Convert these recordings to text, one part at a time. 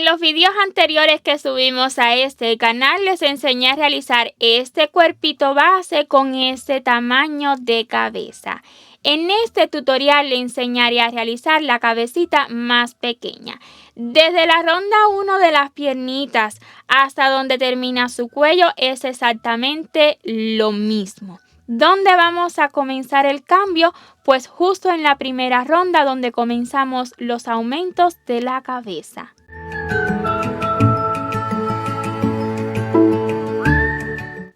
los videos anteriores que subimos a este canal les enseñé a realizar este cuerpito base con este tamaño de cabeza. En este tutorial le enseñaré a realizar la cabecita más pequeña. Desde la ronda 1 de las piernitas hasta donde termina su cuello es exactamente lo mismo. ¿Dónde vamos a comenzar el cambio? Pues justo en la primera ronda donde comenzamos los aumentos de la cabeza.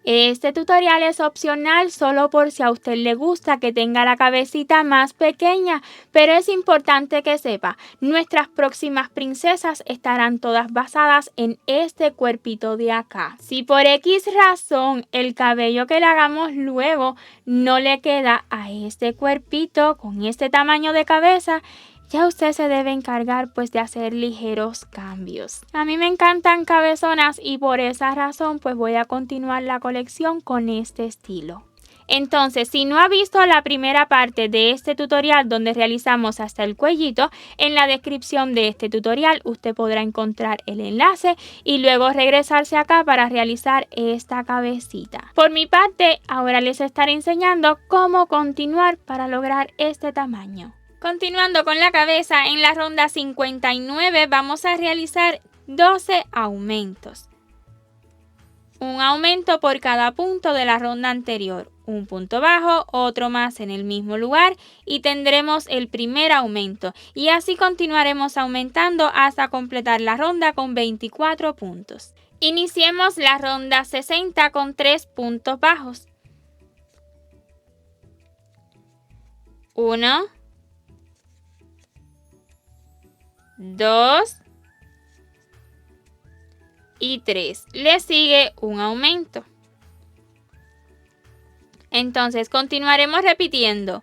Este tutorial es opcional solo por si a usted le gusta que tenga la cabecita más pequeña, pero es importante que sepa, nuestras próximas princesas estarán todas basadas en este cuerpito de acá. Si por X razón el cabello que le hagamos luego no le queda a este cuerpito con este tamaño de cabeza, ya usted se debe encargar pues de hacer ligeros cambios. A mí me encantan cabezonas y por esa razón pues voy a continuar la colección con este estilo. Entonces, si no ha visto la primera parte de este tutorial donde realizamos hasta el cuellito, en la descripción de este tutorial usted podrá encontrar el enlace y luego regresarse acá para realizar esta cabecita. Por mi parte, ahora les estaré enseñando cómo continuar para lograr este tamaño. Continuando con la cabeza, en la ronda 59 vamos a realizar 12 aumentos. Un aumento por cada punto de la ronda anterior. Un punto bajo, otro más en el mismo lugar y tendremos el primer aumento. Y así continuaremos aumentando hasta completar la ronda con 24 puntos. Iniciemos la ronda 60 con 3 puntos bajos. 1, 2 y 3. Le sigue un aumento. Entonces continuaremos repitiendo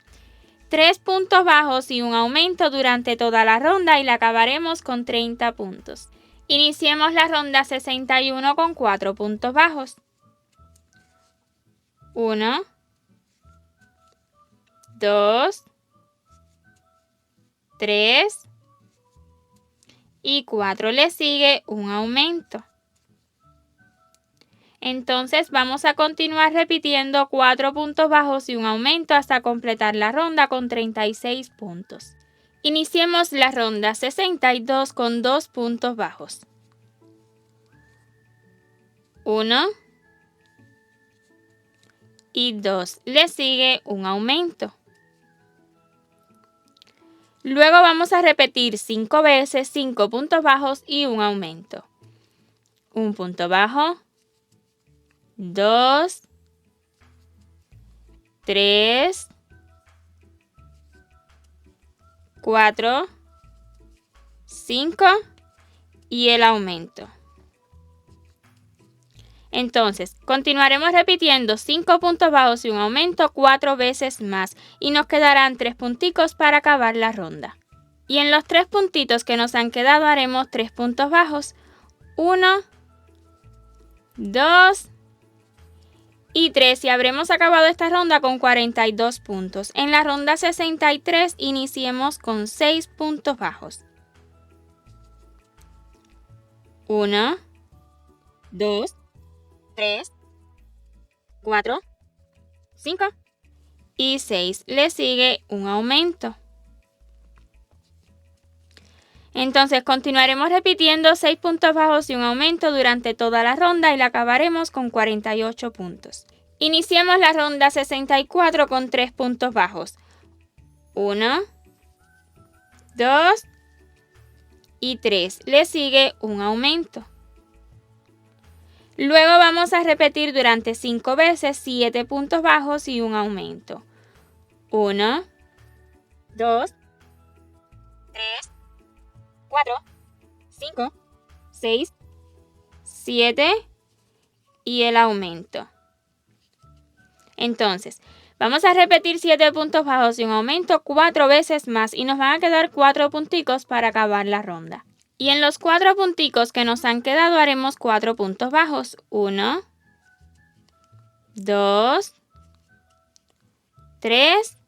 3 puntos bajos y un aumento durante toda la ronda y la acabaremos con 30 puntos. Iniciemos la ronda 61 con 4 puntos bajos. 1, 2, 3 y 4. Le sigue un aumento. Entonces vamos a continuar repitiendo 4 puntos bajos y un aumento hasta completar la ronda con 36 puntos. Iniciemos la ronda 62 con 2 puntos bajos. 1 y 2. Le sigue un aumento. Luego vamos a repetir 5 veces 5 puntos bajos y un aumento. Un punto bajo, 2, 3, 4, 5 y el aumento. Entonces, continuaremos repitiendo 5 puntos bajos y un aumento 4 veces más y nos quedarán 3 punticos para acabar la ronda. Y en los 3 puntitos que nos han quedado haremos 3 puntos bajos, 1, 2 y 3 y habremos acabado esta ronda con 42 puntos. En la ronda 63 iniciemos con 6 puntos bajos. 1, 2, 3, 4, 5 y 6. Le sigue un aumento. Entonces continuaremos repitiendo 6 puntos bajos y un aumento durante toda la ronda y la acabaremos con 48 puntos. Iniciemos la ronda 64 con 3 puntos bajos. 1, 2 y 3. Le sigue un aumento. Luego vamos a repetir durante 5 veces 7 puntos bajos y un aumento. 1, 2, 3, 4, 5, 6, 7 y el aumento. Entonces, vamos a repetir 7 puntos bajos y un aumento 4 veces más y nos van a quedar 4 punticos para acabar la ronda. Y en los 4 punticos que nos han quedado haremos 4 puntos bajos. 1, 2, 3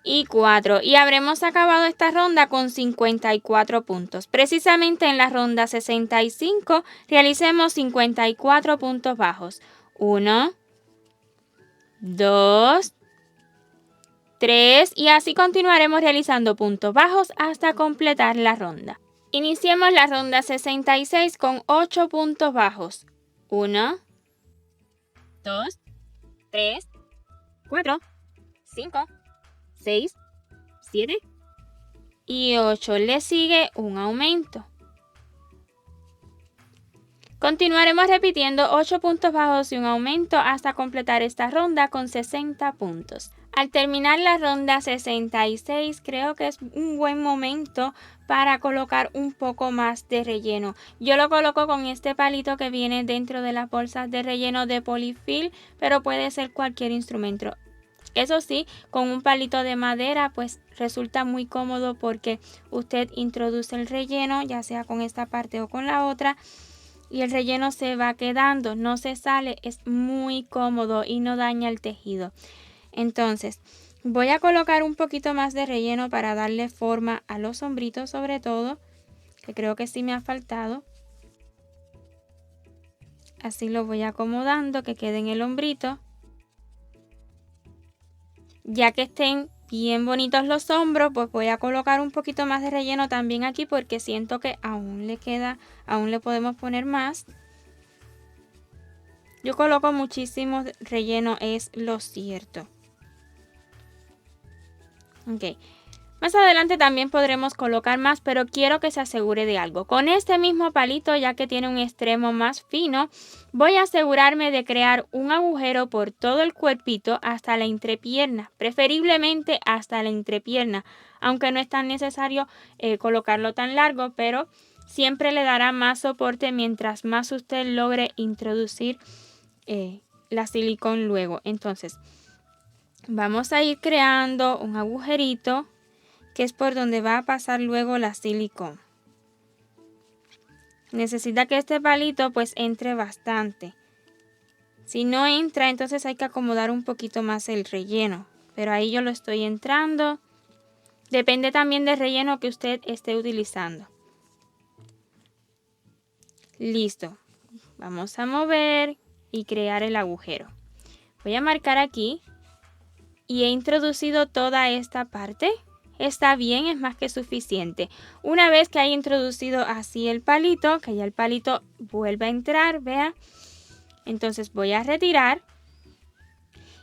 y 4. Y habremos acabado esta ronda con 54 puntos. Precisamente en la ronda 65 realicemos 54 puntos bajos. 1, 2, 3 y así continuaremos realizando puntos bajos hasta completar la ronda. Iniciemos la ronda 66 con 8 puntos bajos. 1, 2, 3, 4, 5, 6, 7 y 8. Le sigue un aumento. Continuaremos repitiendo 8 puntos bajos y un aumento hasta completar esta ronda con 60 puntos. Al terminar la ronda 66, creo que es un buen momento para colocar un poco más de relleno. Yo lo coloco con este palito que viene dentro de las bolsas de relleno de Polyfill, pero puede ser cualquier instrumento. Eso sí, con un palito de madera pues resulta muy cómodo porque usted introduce el relleno, ya sea con esta parte o con la otra, y el relleno se va quedando, no se sale, es muy cómodo y no daña el tejido. Entonces, voy a colocar un poquito más de relleno para darle forma a los hombritos sobre todo, que creo que sí me ha faltado. Así lo voy acomodando, que quede en el hombrito. Ya que estén bien bonitos los hombros, pues voy a colocar un poquito más de relleno también aquí porque siento que aún le queda, aún le podemos poner más. Yo coloco muchísimo relleno, es lo cierto. Ok. Más adelante también podremos colocar más, pero quiero que se asegure de algo. Con este mismo palito, ya que tiene un extremo más fino, voy a asegurarme de crear un agujero por todo el cuerpito hasta la entrepierna, preferiblemente hasta la entrepierna, aunque no es tan necesario colocarlo tan largo, pero siempre le dará más soporte mientras más usted logre introducir la silicón luego. Entonces, vamos a ir creando un agujerito que es por donde va a pasar luego la silicón. Necesita que este palito pues entre bastante. Si no entra, entonces hay que acomodar un poquito más el relleno. Pero ahí yo lo estoy entrando. Depende también del relleno que usted esté utilizando. Listo. Vamos a mover y crear el agujero. Voy a marcar aquí y he introducido toda esta parte. Está bien, es más que suficiente. Una vez que haya introducido así el palito, que ya el palito vuelva a entrar, vea. Entonces voy a retirar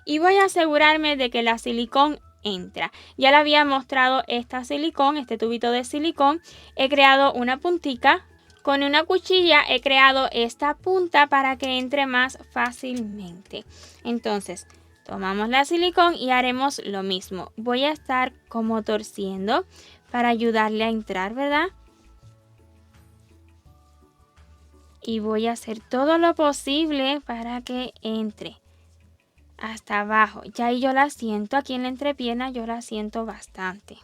y voy a asegurarme de que la silicón entra. Ya le había mostrado esta silicón, este tubito de silicón. He creado una puntica. Con una cuchilla he creado esta punta para que entre más fácilmente. Entonces, tomamos la silicón y haremos lo mismo. Voy a estar como torciendo para ayudarle a entrar, ¿verdad? Y voy a hacer todo lo posible para que entre hasta abajo. Ya ahí yo la siento, aquí en la entrepierna yo la siento bastante.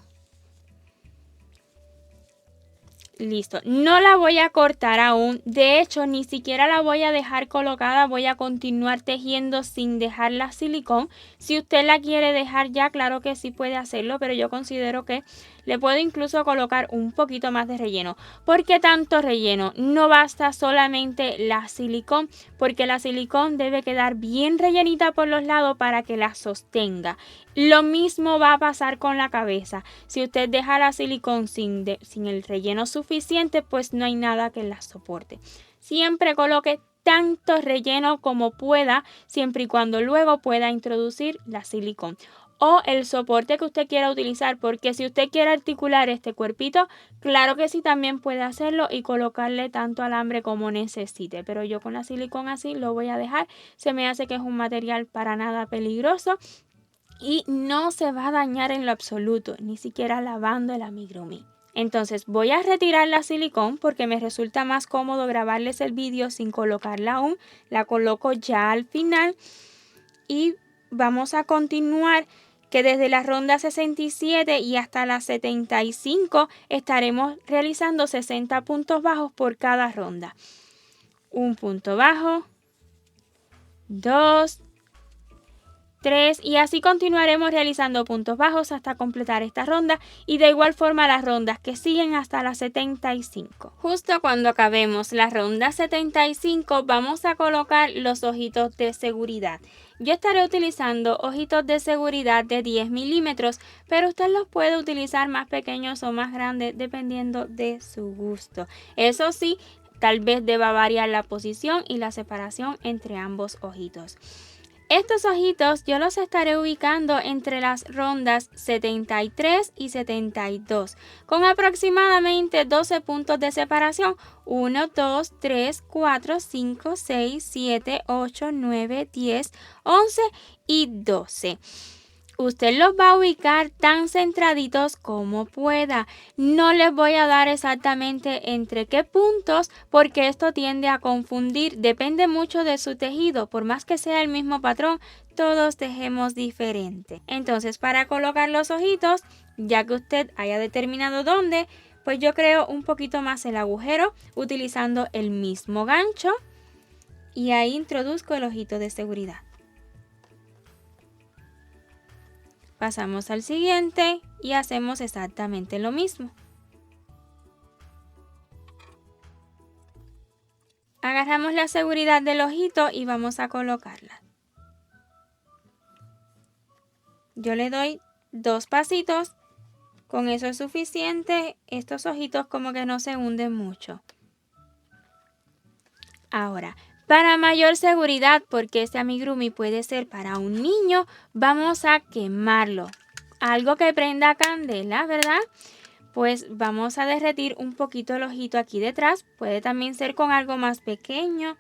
Listo, no la voy a cortar aún, de hecho ni siquiera la voy a dejar colocada, voy a continuar tejiendo sin dejar la silicón. Si usted la quiere dejar ya, claro que sí puede hacerlo, pero yo considero que le puedo incluso colocar un poquito más de relleno. ¿Por qué tanto relleno? No basta solamente la silicón, porque la silicón debe quedar bien rellenita por los lados para que la sostenga. Lo mismo va a pasar con la cabeza. Si usted deja la silicón sin el relleno suficiente, pues no hay nada que la soporte. Siempre coloque tanto relleno como pueda, siempre y cuando luego pueda introducir la silicón o el soporte que usted quiera utilizar, porque si usted quiere articular este cuerpito, claro que sí también puede hacerlo y colocarle tanto alambre como necesite, pero yo con la silicón así lo voy a dejar. Se me hace que es un material para nada peligroso y no se va a dañar en lo absoluto, ni siquiera lavando el amigurumi. Entonces voy a retirar la silicón porque me resulta más cómodo grabarles el vídeo sin colocarla aún. La coloco ya al final y vamos a continuar, que desde la ronda 67 y hasta la 75 estaremos realizando 60 puntos bajos por cada ronda. Un punto bajo, 2, 3 y así continuaremos realizando puntos bajos hasta completar esta ronda y de igual forma las rondas que siguen hasta la 75. Justo cuando acabemos la ronda 75 vamos a colocar los ojitos de seguridad. Yo estaré utilizando ojitos de seguridad de 10 milímetros, pero usted los puede utilizar más pequeños o más grandes dependiendo de su gusto. Eso sí, tal vez deba variar la posición y la separación entre ambos ojitos. Estos ojitos yo los estaré ubicando entre las rondas 73 y 72, con aproximadamente 12 puntos de separación, 1, 2, 3, 4, 5, 6, 7, 8, 9, 10, 11 y 12. Usted los va a ubicar tan centraditos como pueda. No les voy a dar exactamente entre qué puntos porque esto tiende a confundir. Depende mucho de su tejido. Por más que sea el mismo patrón, todos tejemos diferente. Entonces, para colocar los ojitos, ya que usted haya determinado dónde, pues yo creo un poquito más el agujero utilizando el mismo gancho y ahí introduzco el ojito de seguridad. Pasamos al siguiente y hacemos exactamente lo mismo. Agarramos la seguridad del ojito y vamos a colocarla. Yo le doy 2 pasitos, con eso es suficiente. Estos ojitos como que no se hunden mucho. Ahora, para mayor seguridad, porque este amigurumi puede ser para un niño, vamos a quemarlo. Algo que prenda candela, ¿verdad? Pues vamos a derretir un poquito el ojito aquí detrás. Puede también ser con algo más pequeño,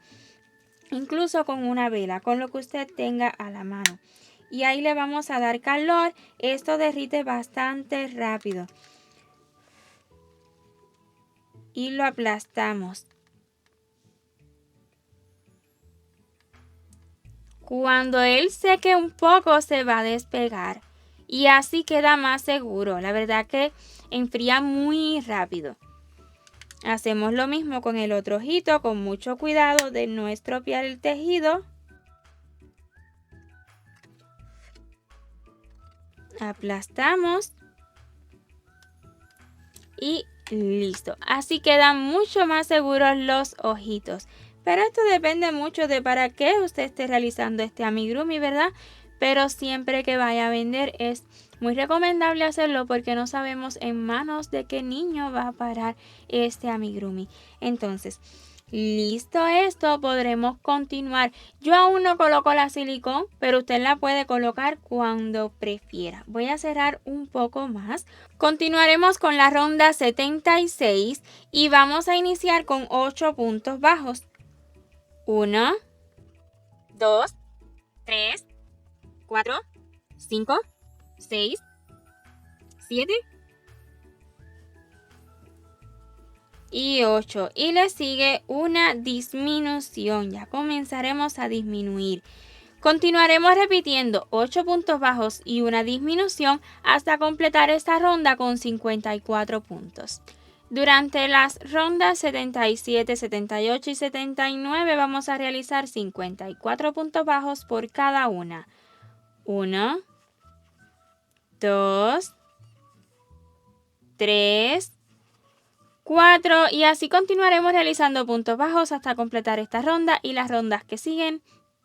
incluso con una vela, con lo que usted tenga a la mano. Y ahí le vamos a dar calor. Esto derrite bastante rápido. Y lo aplastamos. Cuando él seque un poco se va a despegar y así queda más seguro. La verdad que enfría muy rápido. Hacemos lo mismo con el otro ojito, con mucho cuidado de no estropear el tejido. Aplastamos y listo. Así quedan mucho más seguros los ojitos. Pero esto depende mucho de para qué usted esté realizando este amigurumi, ¿verdad? Pero siempre que vaya a vender es muy recomendable hacerlo porque no sabemos en manos de qué niño va a parar este amigurumi. Entonces, listo esto, podremos continuar. Yo aún no coloco la silicón, pero usted la puede colocar cuando prefiera. Voy a cerrar un poco más. Continuaremos con la ronda 76 y vamos a iniciar con 8 puntos bajos. 1, 2, 3, 4, 5, 6, 7 y 8. Y le sigue una disminución. Ya comenzaremos a disminuir. Continuaremos repitiendo 8 puntos bajos y una disminución hasta completar esta ronda con 54 puntos. Durante las rondas 77, 78 y 79 vamos a realizar 54 puntos bajos por cada una. 1, 2, 3, 4 y así continuaremos realizando puntos bajos hasta completar esta ronda y las rondas que siguen,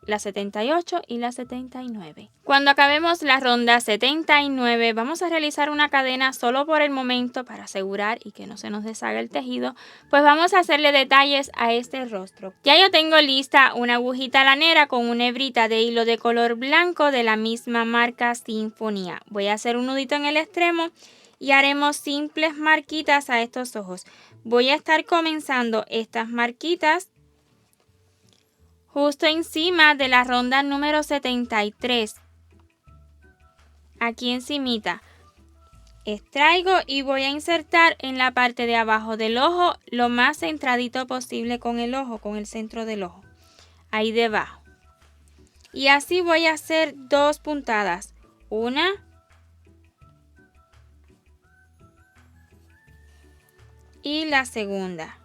la 78 y la 79. Cuando acabemos la ronda 79 vamos a realizar una cadena solo por el momento para asegurar y que no se nos deshaga el tejido, pues vamos a hacerle detalles a este rostro. Ya yo tengo lista una agujita lanera con una hebrita de hilo de color blanco de la misma marca Sinfonía. Voy a hacer un nudito en el extremo y haremos simples marquitas a estos ojos. Voy a estar comenzando estas marquitas justo encima de la ronda número 73. Aquí encimita. Extraigo y voy a insertar en la parte de abajo del ojo lo más centradito posible con el ojo, con el centro del ojo. Ahí debajo. Y así voy a hacer 2 puntadas. Una y la segunda.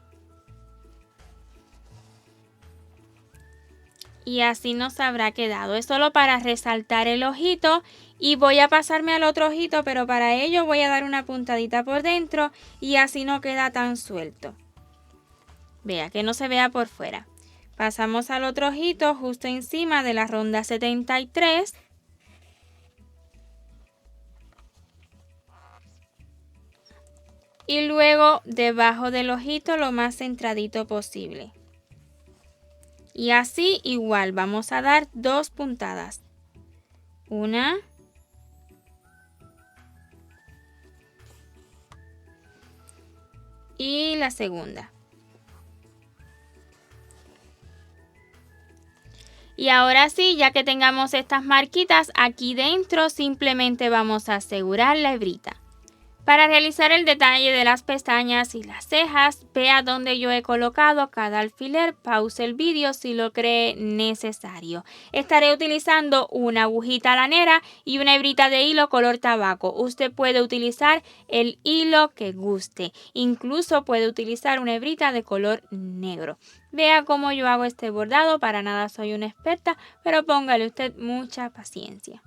Y así nos habrá quedado. Es solo para resaltar el ojito y voy a pasarme al otro ojito, pero para ello voy a dar una puntadita por dentro y así no queda tan suelto. Vea, que no se vea por fuera. Pasamos al otro ojito justo encima de la ronda 73. Y luego debajo del ojito lo más centradito posible. Y así igual vamos a dar 2 puntadas. Una. Y la segunda. Y ahora sí, ya que tengamos estas marquitas aquí dentro, simplemente vamos a asegurar la hebrita. Para realizar el detalle de las pestañas y las cejas, vea dónde yo he colocado cada alfiler, pause el vídeo si lo cree necesario. Estaré utilizando una agujita lanera y una hebrita de hilo color tabaco. Usted puede utilizar el hilo que guste, incluso puede utilizar una hebrita de color negro. Vea cómo yo hago este bordado, para nada soy una experta, pero póngale usted mucha paciencia.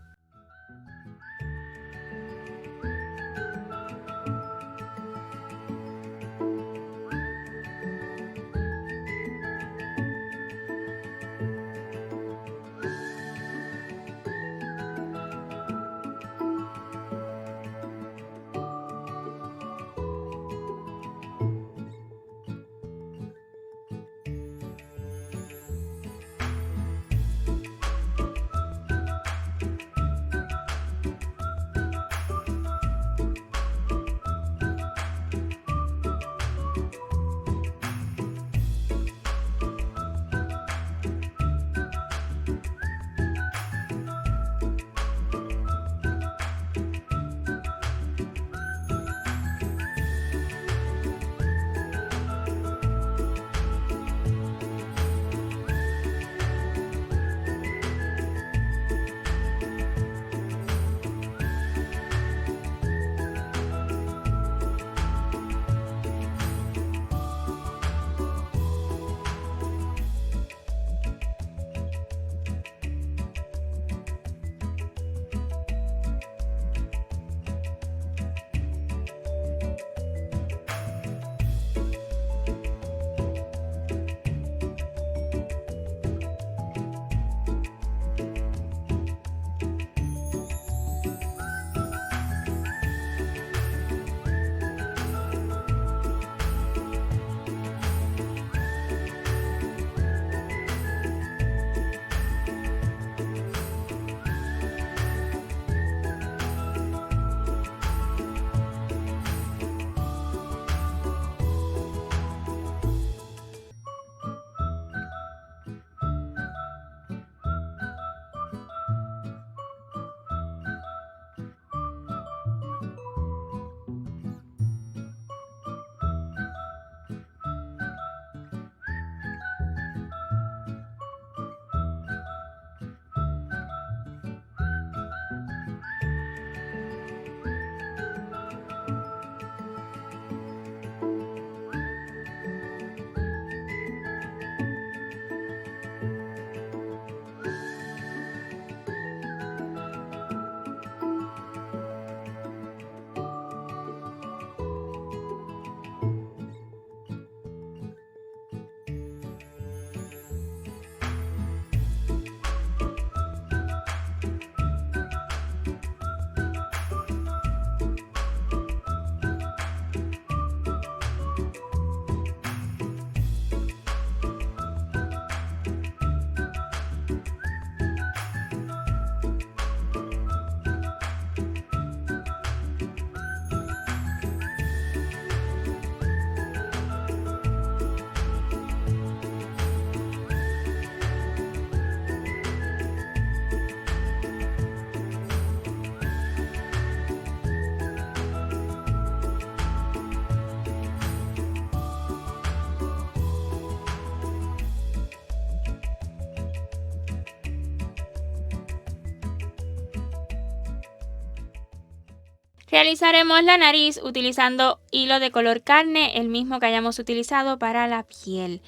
Realizaremos la nariz utilizando hilo de color carne, el mismo que hayamos utilizado para la piel.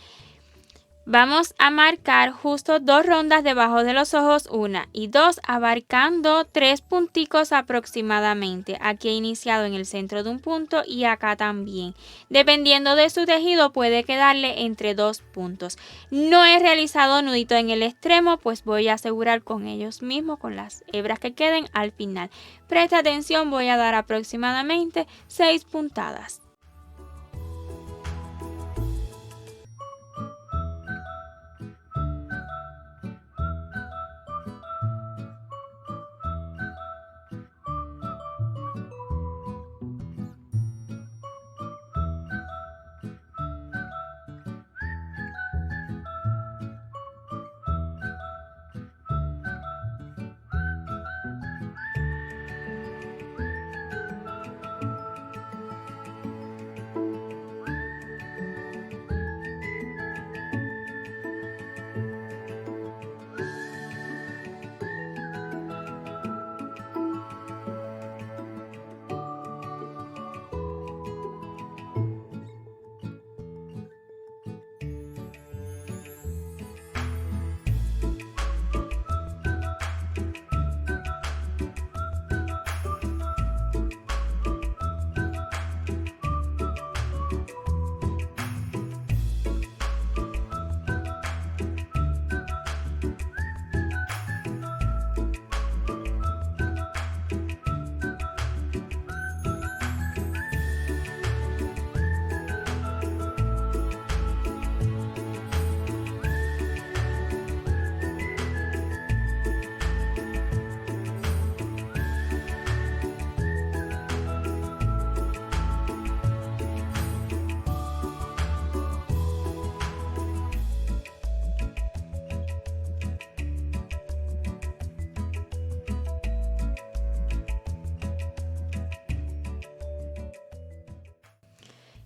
Vamos a marcar justo 2 rondas debajo de los ojos, 1 y 2, abarcando 3 punticos aproximadamente. Aquí he iniciado en el centro de un punto y acá también. Dependiendo de su tejido puede quedarle entre 2 puntos. No he realizado nudito en el extremo, pues voy a asegurar con ellos mismos, con las hebras que queden al final. Presta atención, voy a dar aproximadamente 6 puntadas.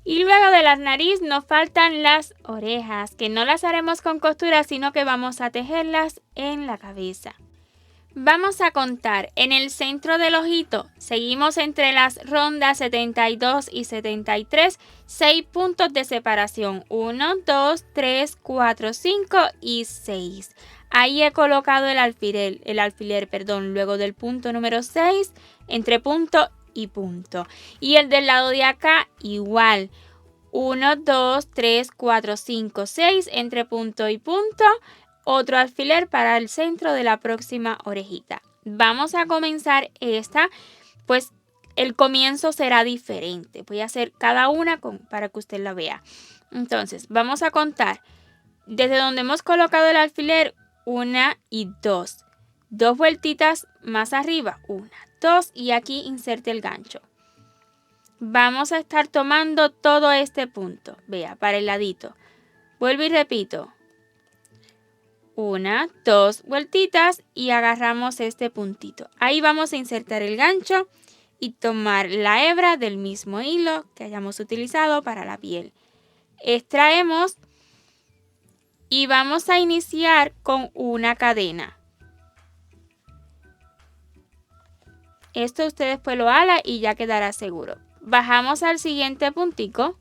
Y luego de la nariz nos faltan las orejas, que no las haremos con costura, sino que vamos a tejerlas en la cabeza. Vamos a contar en el centro del ojito, seguimos entre las rondas 72 y 73, 6 puntos de separación, 1, 2, 3, 4, 5 y 6. Ahí he colocado el alfiler, luego del punto número 6, entre punto y punto. Y el del lado de acá igual, 1, 2, 3, 4, 5, 6, entre punto y punto. Otro alfiler para el centro de la próxima orejita. Vamos a comenzar esta, pues el comienzo será diferente. Voy a hacer cada una para que usted la vea. Entonces, vamos a contar desde donde hemos colocado el alfiler, 1 y 2. 2 vueltitas más arriba, 1, 2 y aquí inserte el gancho. Vamos a estar tomando todo este punto, vea, para el ladito. Vuelvo y repito. 1, 2 vueltitas y agarramos este puntito. Ahí vamos a insertar el gancho y tomar la hebra del mismo hilo que hayamos utilizado para la piel. Extraemos y vamos a iniciar con una cadena. Esto usted después lo ala y ya quedará seguro. Bajamos al siguiente puntico,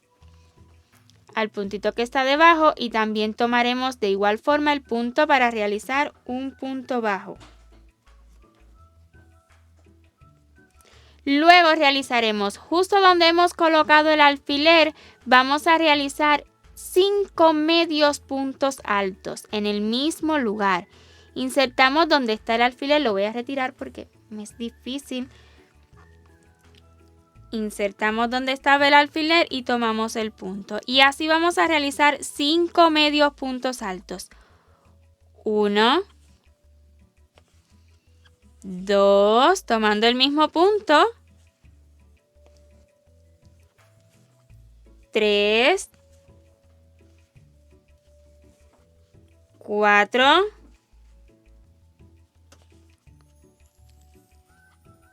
al puntito que está debajo, y también tomaremos de igual forma el punto para realizar un punto bajo. Luego realizaremos justo donde hemos colocado el alfiler, vamos a realizar 5 medios puntos altos en el mismo lugar. Insertamos donde está el alfiler, lo voy a retirar porque me es difícil. Insertamos donde estaba el alfiler y tomamos el punto. Y así vamos a realizar 5 medios puntos altos. 1, 2, tomando el mismo punto. 3, 4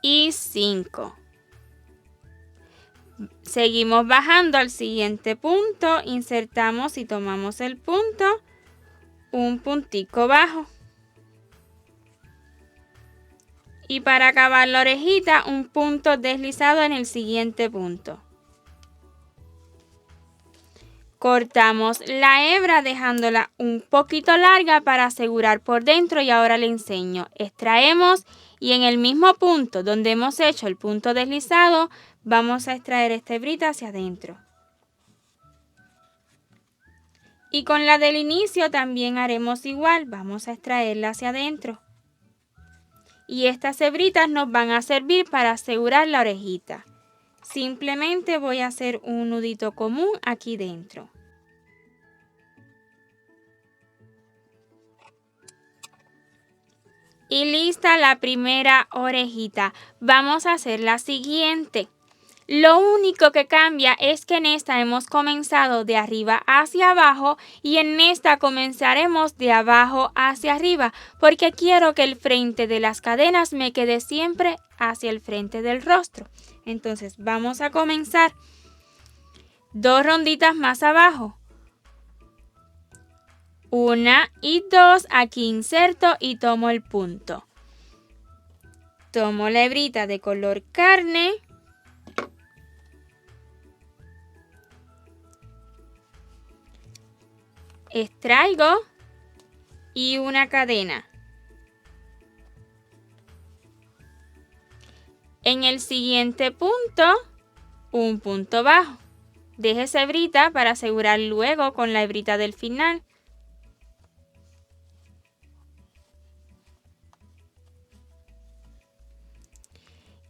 y 5. Seguimos bajando al siguiente punto, insertamos y tomamos el punto, un puntico bajo. Y para acabar la orejita, un punto deslizado en el siguiente punto. Cortamos la hebra dejándola un poquito larga para asegurar por dentro y ahora le enseño. Extraemos y en el mismo punto donde hemos hecho el punto deslizado, vamos a extraer esta hebrita hacia adentro. Y con la del inicio también haremos igual, vamos a extraerla hacia adentro. Y estas hebritas nos van a servir para asegurar la orejita. Simplemente voy a hacer un nudito común aquí dentro. Y lista la primera orejita. Vamos a hacer la siguiente. Lo único que cambia es que en esta hemos comenzado de arriba hacia abajo y en esta comenzaremos de abajo hacia arriba porque quiero que el frente de las cadenas me quede siempre hacia el frente del rostro. Entonces vamos a comenzar 2 ronditas más abajo. 1 y 2, aquí inserto y tomo el punto. Tomo la hebrita de color carne. Extraigo y una cadena. En el siguiente punto, un punto bajo. Deje esa hebrita para asegurar luego con la hebrita del final.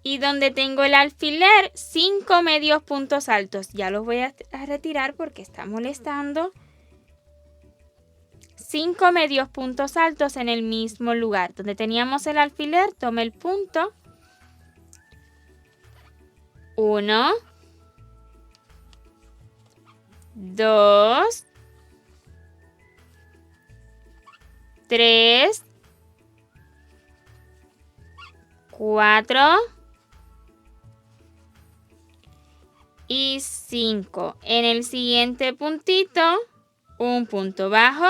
Y donde tengo el alfiler, 5 medios puntos altos. Ya los voy a retirar porque está molestando. 5 medios puntos altos en el mismo lugar. Donde teníamos el alfiler, tome el punto. 1, 2, 3, 4 y 5. En el siguiente puntito, un punto bajo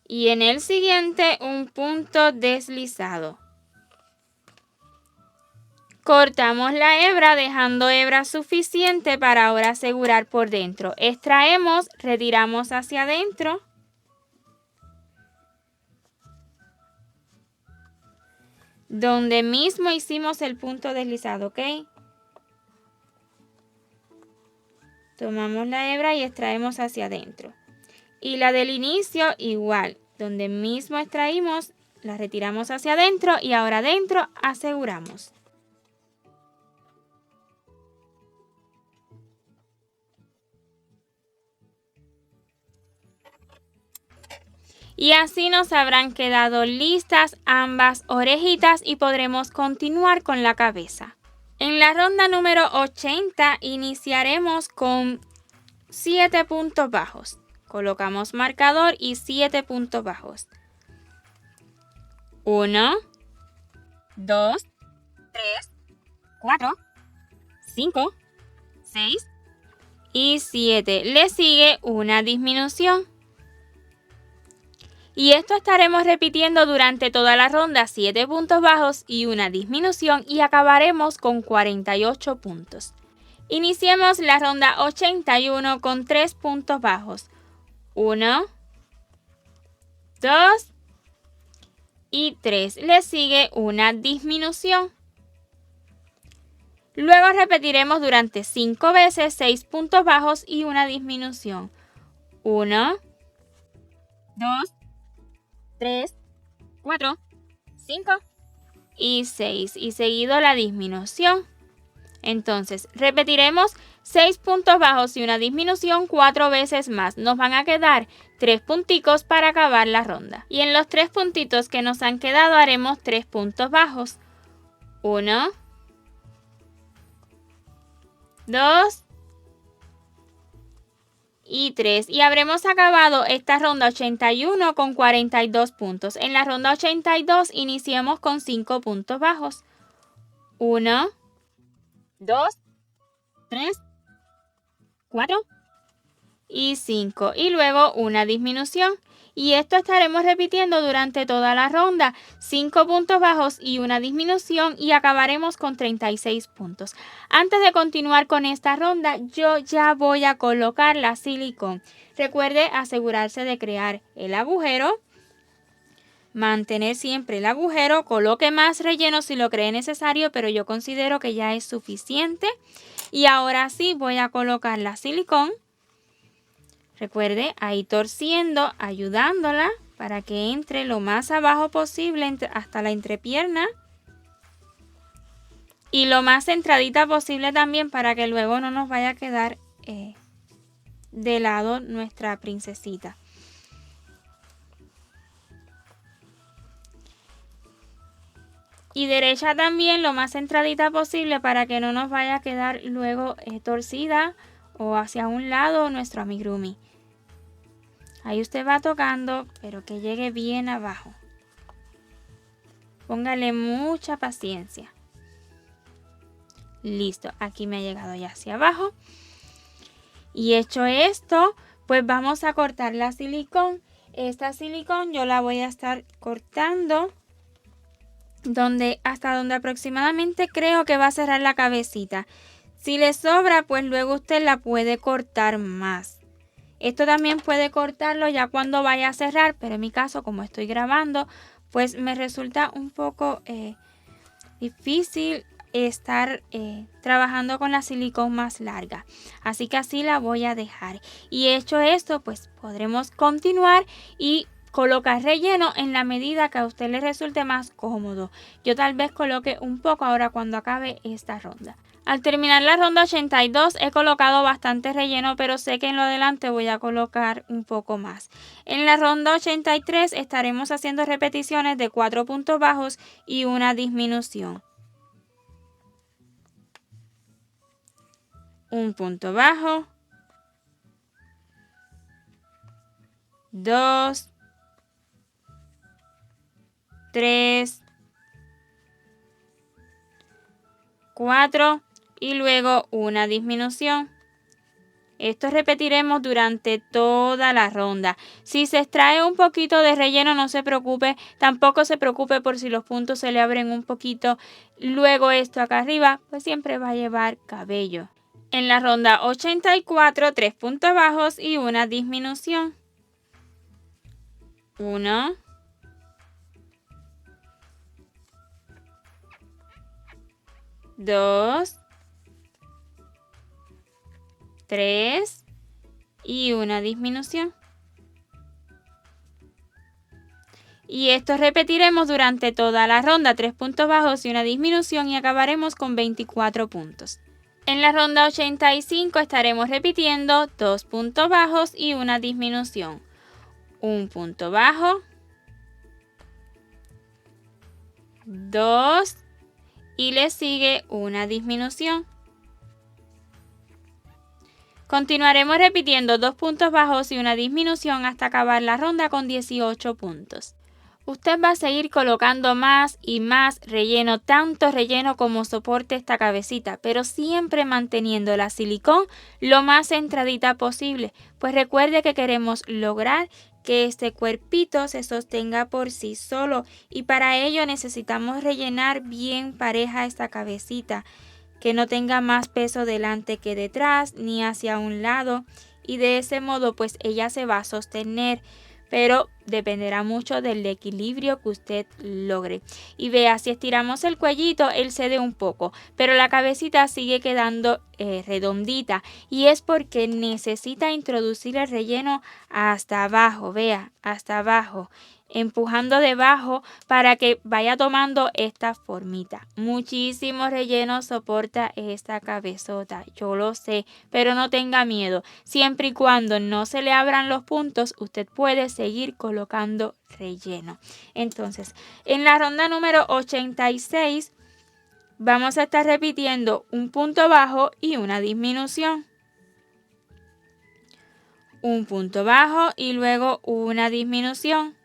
y en el siguiente un punto deslizado. Cortamos la hebra dejando hebra suficiente para ahora asegurar por dentro. Extraemos, retiramos hacia adentro. Donde mismo hicimos el punto deslizado, ¿ok? Tomamos la hebra y extraemos hacia adentro. Y la del inicio igual, donde mismo extraímos, la retiramos hacia adentro y ahora adentro aseguramos. Y así nos habrán quedado listas ambas orejitas y podremos continuar con la cabeza. En la ronda número 80 iniciaremos con 7 puntos bajos. Colocamos marcador y 7 puntos bajos. 1, 2, 3, 4, 5, 6 y 7. Le sigue una disminución. Y esto estaremos repitiendo durante toda la ronda, 7 puntos bajos y una disminución y acabaremos con 48 puntos. Iniciemos la ronda 81 con 3 puntos bajos. 1, 2 y 3. Le sigue una disminución. Luego repetiremos durante 5 veces 6 puntos bajos y una disminución. 1, 2, 3, 4, 5 y 6 y seguido la disminución. Entonces repetiremos 6 puntos bajos y una disminución 4 veces más. Nos van a quedar 3 punticos para acabar la ronda. Y en los 3 puntitos que nos han quedado haremos 3 puntos bajos. 1, 2 y 3. Y habremos acabado esta ronda 81 con 42 puntos. En la ronda 82 iniciamos con 5 puntos bajos. 1, 2, 3, 4, y 5 y luego una disminución. Y esto estaremos repitiendo durante toda la ronda, 5 puntos bajos y una disminución y acabaremos con 36 puntos. Antes de continuar con esta ronda, yo ya voy a colocar la silicón. Recuerde asegurarse de crear el agujero, mantener siempre el agujero, coloque más relleno si lo cree necesario, pero yo considero que ya es suficiente. Y ahora sí voy a colocar la silicón. Recuerde, ahí torciendo, ayudándola para que entre lo más abajo posible hasta la entrepierna. Y lo más centradita posible también para que luego no nos vaya a quedar de lado nuestra princesita. Y derecha también lo más centradita posible para que no nos vaya a quedar luego torcida o hacia un lado nuestro amigurumi. Ahí usted va tocando, pero que llegue bien abajo. Póngale mucha paciencia. Listo, aquí me ha llegado ya hacia abajo. Y hecho esto, pues vamos a cortar la silicón. Esta silicón yo la voy a estar cortando hasta donde aproximadamente creo que va a cerrar la cabecita. Si le sobra, pues luego usted la puede cortar más. Esto también puede cortarlo ya cuando vaya a cerrar, pero en mi caso, como estoy grabando, pues me resulta un poco difícil estar trabajando con la silicón más larga. Así que así la voy a dejar. Y hecho esto, pues podremos continuar y colocar relleno en la medida que a usted le resulte más cómodo. Yo tal vez coloque un poco ahora cuando acabe esta ronda. Al terminar la ronda 82 he colocado bastante relleno, pero sé que en lo adelante voy a colocar un poco más. En la ronda 83 estaremos haciendo repeticiones de 4 puntos bajos y una disminución. Un punto bajo, 2, 3, 4 y luego una disminución. Esto repetiremos durante toda la ronda. Si se extrae un poquito de relleno, no se preocupe. Tampoco se preocupe por si los puntos se le abren un poquito. Luego esto acá arriba, pues siempre va a llevar cabello. En la ronda 84, 3 puntos bajos y una disminución. 1, 2, 3 y una disminución. Y esto repetiremos durante toda la ronda, 3 puntos bajos y una disminución y acabaremos con 24 puntos. En la ronda 85 estaremos repitiendo 2 puntos bajos y una disminución. Un punto bajo, 2 y le sigue una disminución. Continuaremos repitiendo 2 puntos bajos y una disminución hasta acabar la ronda con 18 puntos. Usted va a seguir colocando más y más relleno, tanto relleno como soporte esta cabecita, pero siempre manteniendo la silicón lo más centradita posible, pues recuerde que queremos lograr que este cuerpito se sostenga por sí solo y para ello necesitamos rellenar bien pareja esta cabecita, que no tenga más peso delante que detrás ni hacia un lado y de ese modo pues ella se va a sostener, pero dependerá mucho del equilibrio que usted logre. Y vea, si estiramos el cuellito, él cede un poco, pero la cabecita sigue quedando redondita y es porque necesita introducir el relleno hasta abajo, vea, hasta abajo, empujando debajo para que vaya tomando esta formita. Muchísimo relleno soporta esta cabezota, yo lo sé, pero no tenga miedo. Siempre y cuando no se le abran los puntos, usted puede seguir colocando relleno. Entonces, en la ronda número 86 vamos a estar repitiendo un punto bajo y una disminución. Un punto bajo y luego una disminución.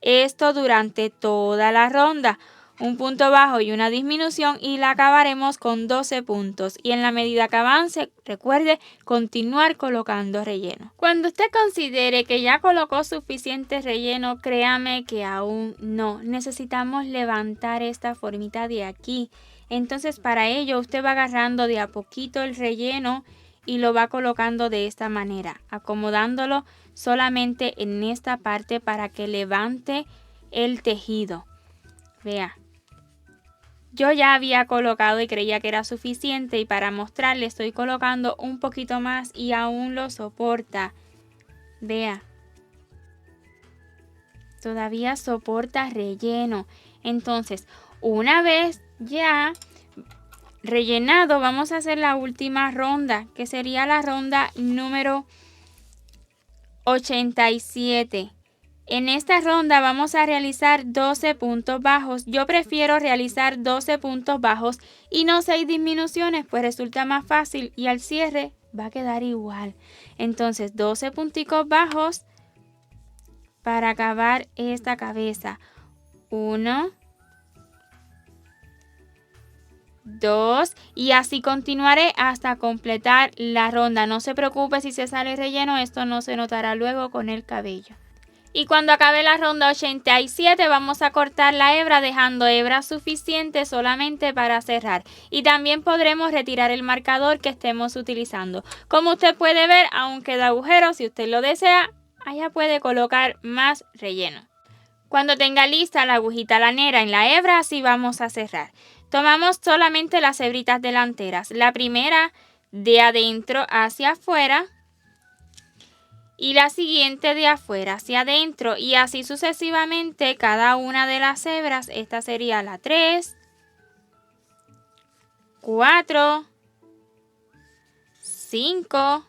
Esto durante toda la ronda. un punto bajo y una disminución y la acabaremos con 12 puntos. Y en la medida que avance, recuerde continuar colocando relleno. Cuando usted considere que ya colocó suficiente relleno, créame que aún no. Necesitamos levantar esta formita de aquí. Entonces para ello usted va agarrando de a poquito el relleno y lo va colocando de esta manera, acomodándolo solamente en esta parte para que levante el tejido. Vea, yo ya había colocado y creía que era suficiente y para mostrarle estoy colocando un poquito más y aún lo soporta. Vea, todavía soporta relleno. Entonces, una vez ya rellenado, vamos a hacer la última ronda, que sería la ronda número 87. En esta ronda vamos a realizar 12 puntos bajos. Yo prefiero realizar 12 puntos bajos y no 6 disminuciones, pues resulta más fácil y al cierre va a quedar igual. Entonces 12 punticos bajos para acabar esta cabeza. 1, 2 y así continuaré hasta completar la ronda. No se preocupe si se sale relleno, esto no se notará luego con el cabello. Y cuando acabe la ronda 87 vamos a cortar la hebra dejando hebra suficiente solamente para cerrar. Y también podremos retirar el marcador que estemos utilizando. Como usted puede ver, aún queda agujero. Si usted lo desea, allá puede colocar más relleno. Cuando tenga lista la agujita lanera en la hebra, así vamos a cerrar. Tomamos solamente las hebritas delanteras. La primera de adentro hacia afuera. Y la siguiente de afuera hacia adentro y así sucesivamente cada una de las hebras. Esta sería la 3, 4, 5,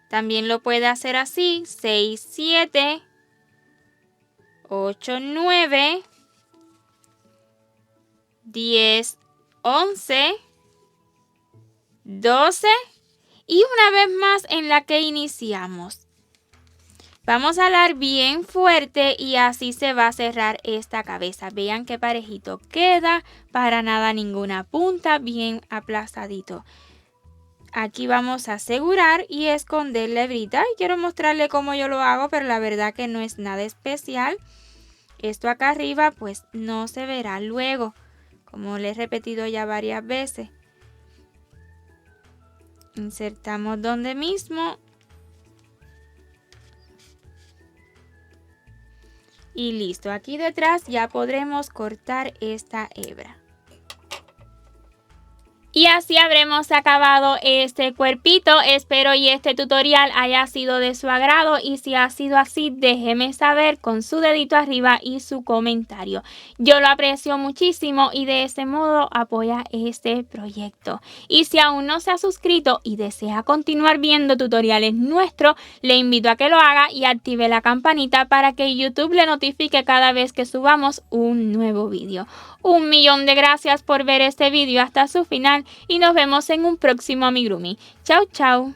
también lo puede hacer así, 6, 7, 8, 9, 10, 11, 12 y una vez más en la que iniciamos. Vamos a alar bien fuerte y así se va a cerrar esta cabeza. Vean qué parejito queda, para nada ninguna punta, bien aplastadito. Aquí vamos a asegurar y esconder la hebrita. Y quiero mostrarle cómo yo lo hago, pero la verdad que no es nada especial. Esto acá arriba pues no se verá luego, como le he repetido ya varias veces. Insertamos donde mismo. Y listo, aquí detrás ya podremos cortar esta hebra. Y así habremos acabado este cuerpito. Espero y este tutorial haya sido de su agrado y si ha sido así, déjeme saber con su dedito arriba y su comentario. Yo lo aprecio muchísimo y de ese modo apoya este proyecto. Y si aún no se ha suscrito y desea continuar viendo tutoriales nuestros, le invito a que lo haga y active la campanita para que YouTube le notifique cada vez que subamos un nuevo vídeo. 1.000.000 de gracias por ver este vídeo hasta su final y nos vemos en un próximo amigurumi. Chao, chao.